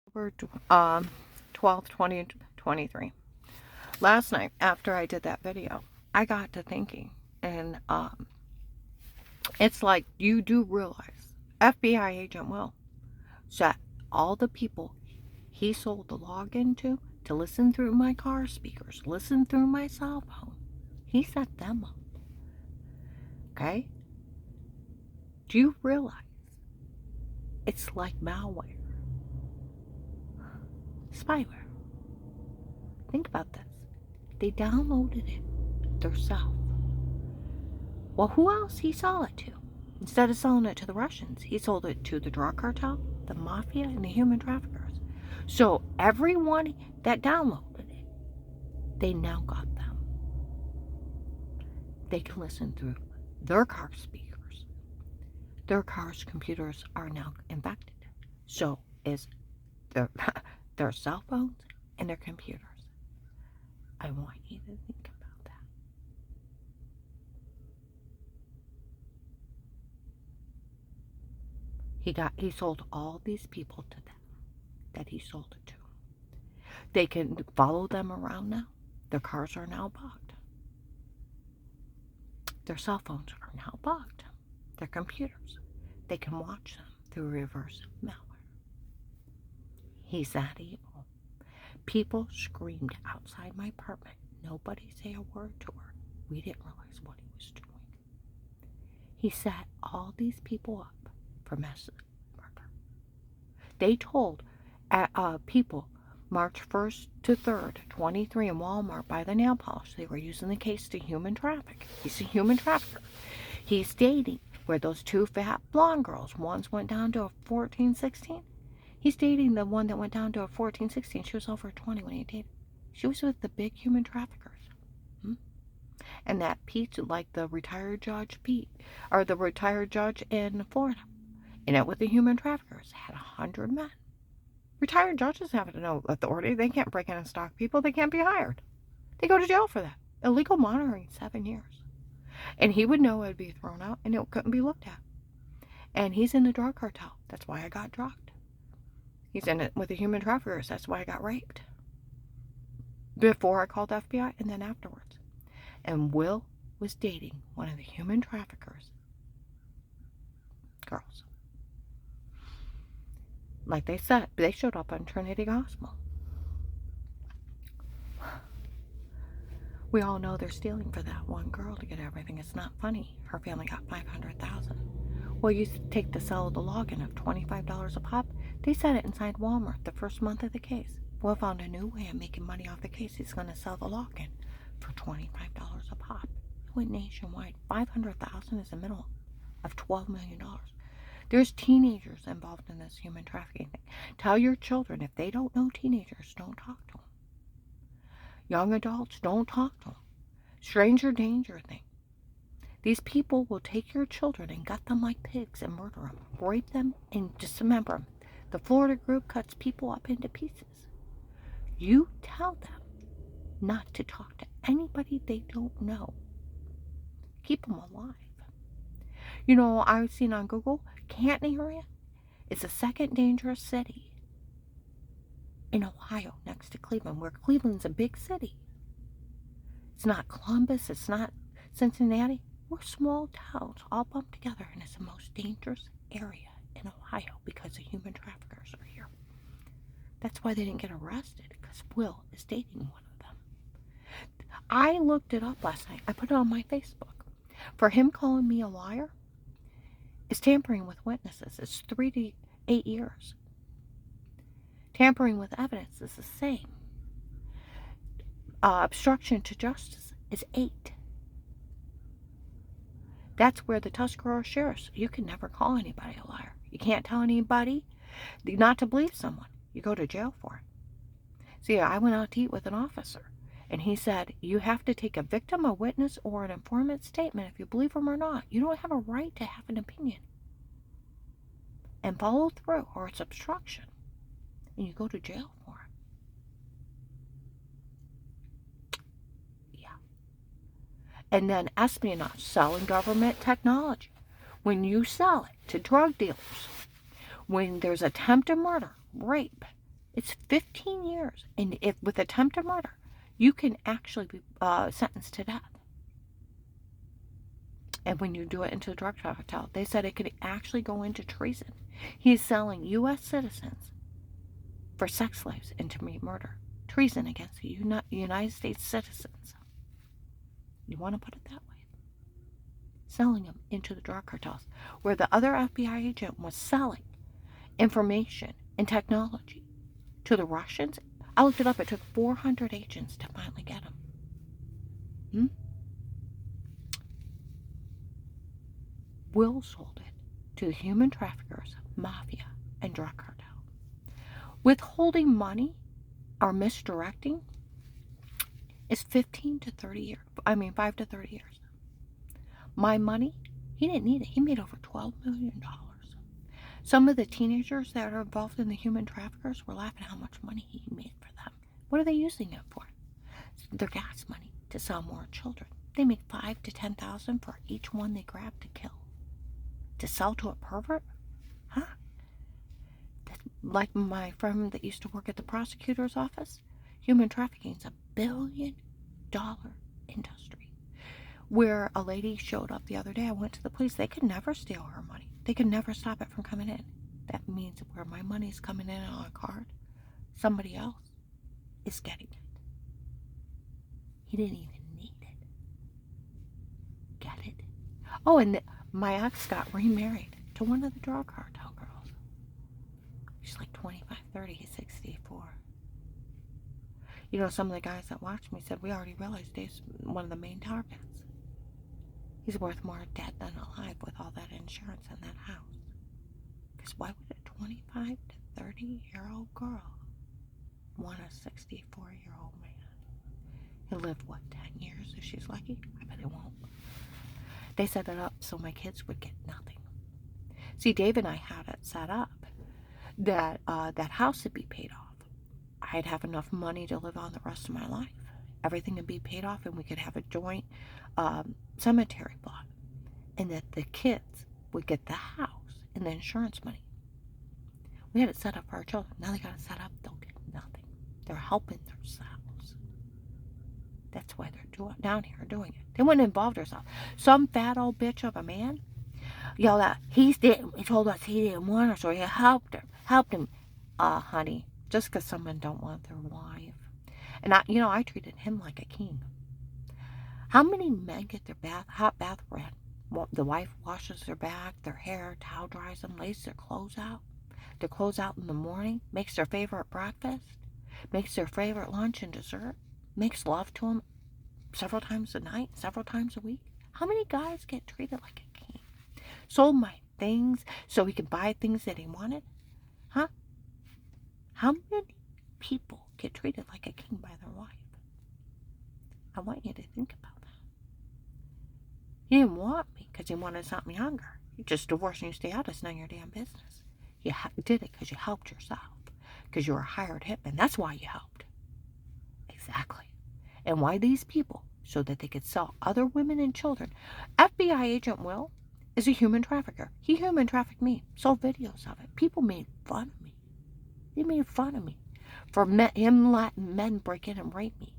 October 12th, 2023. Last night, after I did that video, I got to thinking, and it's like you do realize FBI agent Will set all the people he sold the login to listen through my car speakers, listen through my cell phone. He set them up. Okay? Do you realize it's like malware? Spyware. Think about this. They downloaded it themselves. Well, who else he sold it to? Instead of selling it to the Russians, he sold it to the drug cartel, the mafia, and the human traffickers. So everyone that downloaded it, they now got them. They can listen through their car speakers. Their cars' computers are now infected. So is their, their cell phones and their computers. I want you to think about that. He sold all these people to them that he sold it to. They can follow them around now. Their cars are now bugged. Their cell phones are now bugged. Their computers. They can watch them through reverse malware. He's that evil. People screamed outside my apartment. Nobody say a word to her. We didn't realize what he was doing. He set all these people up for mass murder. They told people March 1st to 3rd, 23 in Walmart by the nail polish. They were using the case to human traffic. He's a human trafficker. He's dating where those two fat blonde girls, one's went down to a 14, 16. He's dating the one that went down to a 14, 16. She was over 20 when he dated. She was with the big human traffickers. And that Pete, like the retired Judge Pete, or the retired judge in Florida, in it with the human traffickers, had 100 men. Retired judges have no authority. They can't break in and stalk people. They can't be hired. They go to jail for that. Illegal monitoring, 7 years. And he would know it would be thrown out and it couldn't be looked at. And he's in the drug cartel. That's why I got drugged. He's in it with the human traffickers. That's why I got raped. Before I called FBI and then afterwards. And Will was dating one of the human traffickers' girls. Like they said, they showed up on Trinity Gospel. We all know they're stealing for that one girl to get everything. It's not funny. Her family got $500,000. Well, you take the sell of the login of $25 a pop. They said it inside Walmart the first month of the case. Will found a new way of making money off the case. He's going to sell the login for $25 a pop. It went nationwide. $500,000 is the middle of $12 million. There's teenagers involved in this human trafficking thing. Tell your children, if they don't know teenagers, don't talk to them. Young adults, don't talk to them. Stranger danger thing. These people will take your children and gut them like pigs and murder them, rape them, and dismember them. The Florida group cuts people up into pieces. You tell them not to talk to anybody they don't know. Keep them alive. You know, I've seen on Google, Canton area is the second dangerous city in Ohio next to Cleveland, where Cleveland's a big city. It's not Columbus, it's not Cincinnati. We're small towns all bumped together, and it's the most dangerous area in Ohio because the human traffickers are here. That's why they didn't get arrested, because Will is dating one of them. I looked it up last night. I put it on my Facebook. For him calling me a liar is tampering with witnesses. It's 3 to 8 years. Tampering with evidence is the same. Obstruction to justice is 8. That's where the Tuscarora sheriffs, you can never call anybody a liar. You can't tell anybody not to believe someone. You go to jail for it. See, I went out to eat with an officer, and he said, you have to take a victim, a witness, or an informant statement if you believe them or not. You don't have a right to have an opinion. And follow through, or it's obstruction. And you go to jail for it. Yeah. And then espionage, selling government technology. When you sell it to drug dealers, when there's attempted murder, rape, It's 15 years. And if with attempted murder, you can actually be sentenced to death. And when you do it into a drug cartel, they said it could actually go into treason. He's selling U.S. citizens for sex slaves and to commit murder. Treason against the United States citizens. You want to put it that way? Selling them into the drug cartels, where the other FBI agent was selling information and technology to the Russians. I looked it up. It took 400 agents to finally get him. Will sold it to the human traffickers, mafia, and drug cartel. Withholding money or misdirecting is 15 to 30 years. 5 to 30 years. My money, he didn't need it. He made over $12 million. Some of the teenagers that are involved in the human traffickers were laughing at how much money he made for them. What are they using it for? Their gas money to sell more children. They make $5,000 to $10,000 for each one they grab to kill. To sell to a pervert? Huh? Like my friend that used to work at the prosecutor's office, human trafficking is $1 billion industry. Where a lady showed up the other day, I went to the police. They could never steal her money. They could never stop it from coming in. That means where my money is coming in on a card, somebody else is getting it. He didn't even need it. Get it? Oh, and my ex got remarried to one of the drug cartel girls. She's like 25, 30, he's 64. You know, some of the guys that watched me said, we already realized Dave's one of the main targets. He's worth more dead than alive with all that insurance in that house. Because why would a 25 to 30-year-old girl want a 64-year-old man? He'll live, 10 years if she's lucky? I bet he won't. They set it up so my kids would get nothing. See, Dave and I had it set up that that house would be paid off. I'd have enough money to live on the rest of my life. Everything would be paid off, and we could have a joint cemetery plot. And that the kids would get the house and the insurance money. We had it set up for our children. Now they got it set up, they'll get nothing. They're helping themselves. That's why they're down here doing it. They wouldn't involve themselves. Some fat old bitch of a man yelled out, he told us he didn't want us, or he helped him. Honey, just because someone don't want their wife. And I treated him like a king. How many men get their hot bath ran? The wife washes their back, their hair, towel dries them, lays their clothes out. Their clothes out in the morning, makes their favorite breakfast, makes their favorite lunch and dessert, makes love to them several times a night, several times a week. How many guys get treated like a king? Sold my things so he could buy things that he wanted? Huh? How many people get treated like a king by their wife? I want you to think about that. He didn't want me because he wanted something younger. You just divorce and you stay out. It's none of your damn business. You did it because you helped yourself. Because you were a hired hitman. That's why you helped. Exactly. And why these people? So that they could sell other women and children. FBI agent Will is a human trafficker. He human trafficked me. Sold videos of it. People made fun of me. They made fun of me for him letting men break in and rape me.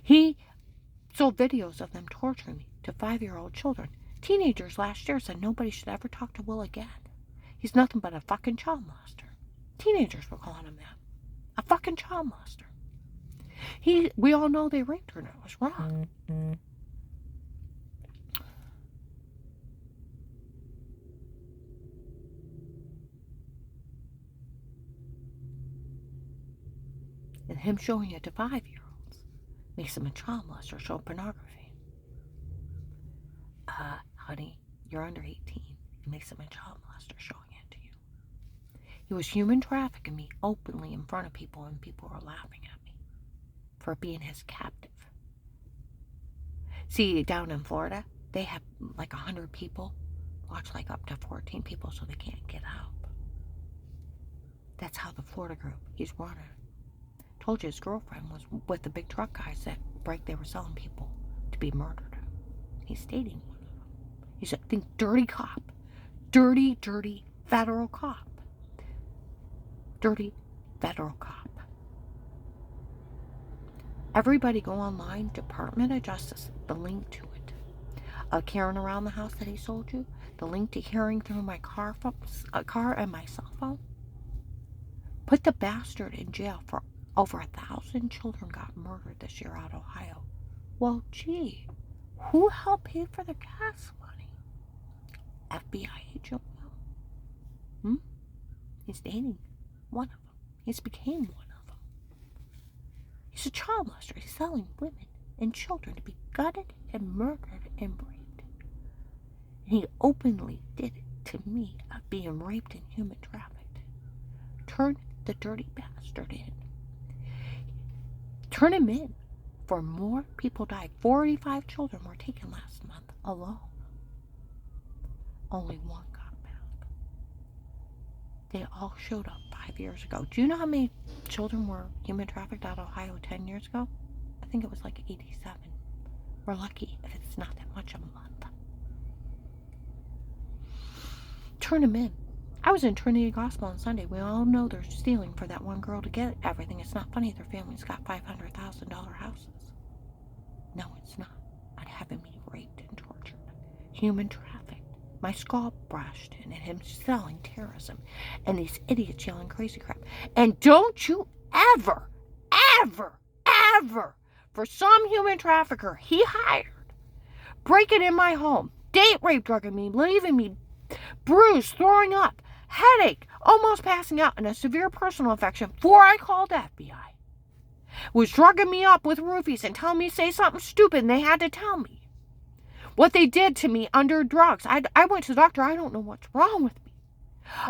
He sold videos of them torturing me to 5-year-old children. Teenagers last year said nobody should ever talk to Will again. He's nothing but a fucking child molester. Teenagers were calling him that. A fucking child molester. We all know they raped her and it was wrong. And him showing it to 5-year-olds makes him a child molester, show pornography. Honey, you're under 18. It makes him a child molester showing it to you. He was human trafficking me openly in front of people, and people were laughing at me for being his captive. See, down in Florida, they have like 100 people. Watch like up to 14 people so they can't get out. That's how the Florida group he's running. Told you his girlfriend was with the big truck guys that they were selling people to be murdered. He's dating one of them. He's a dirty cop. Dirty, dirty federal cop. Dirty federal cop. Everybody go online, Department of Justice, the link to it. Carrying around the house that he sold you, the link to hearing through my car and my cell phone. Put the bastard in jail for over 1,000 children got murdered this year out of Ohio. Well, gee, who helped pay for the gas money? FBI agent Will. He's dating one of them. He's became one of them. He's a child molester. He's selling women and children to be gutted and murdered and raped. And he openly did it to me of being raped and human trafficked. Turn the dirty bastard in. Turn him in. For more people died. 45 children were taken last month alone. Only one got back. They all showed up 5 years ago. Do you know how many children were human trafficked out of Ohio 10 years ago? I think it was like 87. We're lucky if it's not that much a month. Turn them in. I was in Trinity Gospel on Sunday. We all know they're stealing for that one girl to get everything. It's not funny their family's got $500,000 houses. No, it's not. I'd having me raped and tortured. Human trafficked. My skull brushed and him selling terrorism. And these idiots yelling crazy crap. And don't you ever, for some human trafficker he hired, breaking in my home, date rape, drugging me, leaving me bruised, throwing up, headache, almost passing out, and a severe personal infection before I called FBI. Was drugging me up with roofies and telling me to say something stupid, and they had to tell me what they did to me under drugs. I went to the doctor. I don't know what's wrong with me.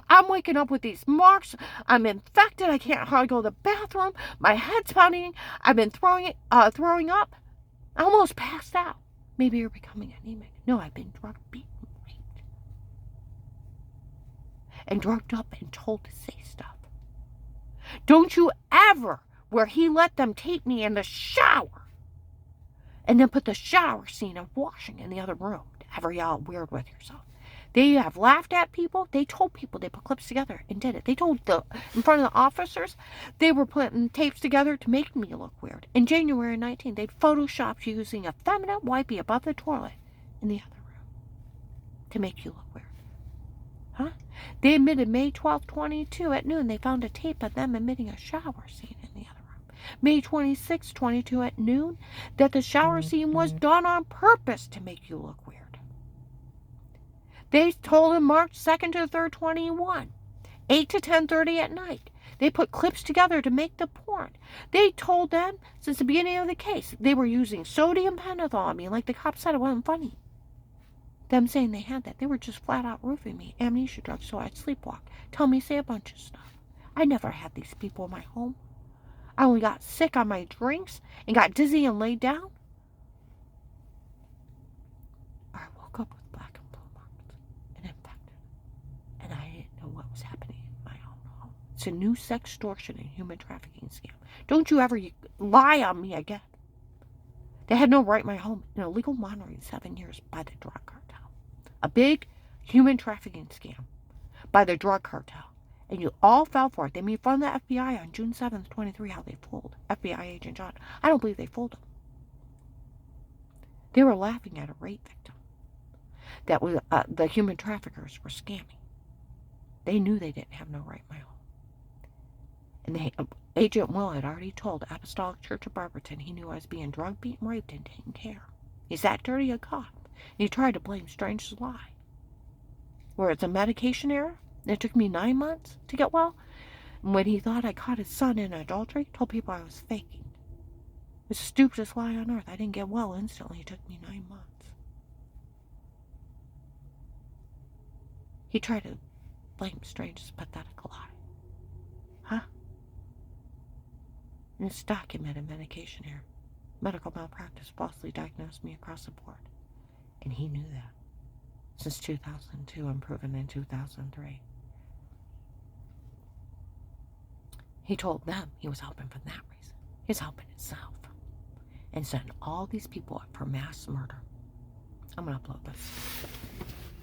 I'm waking up with these marks. I'm infected. I can't hardly go to the bathroom. My head's pounding. I've been throwing up. I almost passed out. Maybe you're becoming anemic. No, I've been drug beaten, raped, and drugged up and told to say stuff. Don't you ever, where he let them take me in the shower and then put the shower scene of washing in the other room to ever yell weird with yourself. They have laughed at people. They told people they put clips together and did it. They told in front of the officers they were putting tapes together to make me look weird. In January 19, they photoshopped you using a feminine wipey above the toilet in the other room to make you look weird. Huh? They admitted May 12, 22 at noon they found a tape of them emitting a shower scene in the other room. May 26, 22 at noon that the shower scene was done on purpose to make you look weird. They told him March 2nd to 3rd, 21, 8 to 10:30 at night. They put clips together to make the porn. They told them since the beginning of the case they were using sodium pentothal on me, like the cop said it wasn't funny. Them saying they had that. They were just flat out roofing me, amnesia drugs, so I'd sleepwalk. Tell me say a bunch of stuff. I never had these people in my home. I only got sick on my drinks and got dizzy and laid down. Or I woke up with black and blue marks and infected. And I didn't know what was happening in my own home. It's a new sextortion and human trafficking scam. Don't you ever lie on me again. They had no right in my home. An illegal monitoring 7 years by the drug cartel. A big human trafficking scam by the drug cartel. And you all fell for it. They made fun of the FBI on June 7th, 23, how they fooled FBI agent John. I don't believe they fooled him. They were laughing at a rape victim that was the human traffickers were scamming. They knew they didn't have no right in my home. And Agent Will had already told Apostolic Church of Barberton he knew I was being drugged, beaten, raped, and taken care of. He's that dirty a cop. And he tried to blame strangers' lie. Where it's a medication error, and it took me 9 months to get well. And when he thought I caught his son in adultery, told people I was faking. It was the stupidest lie on earth. I didn't get well instantly. It took me 9 months. He tried to blame strangers' pathetic lie. Huh? And it's documented medication error. Medical malpractice falsely diagnosed me across the board. And he knew that. Since 2002 and proven in 2003. He told them he was helping for that reason. He's helping himself. And setting all these people up for mass murder. I'm going to upload this.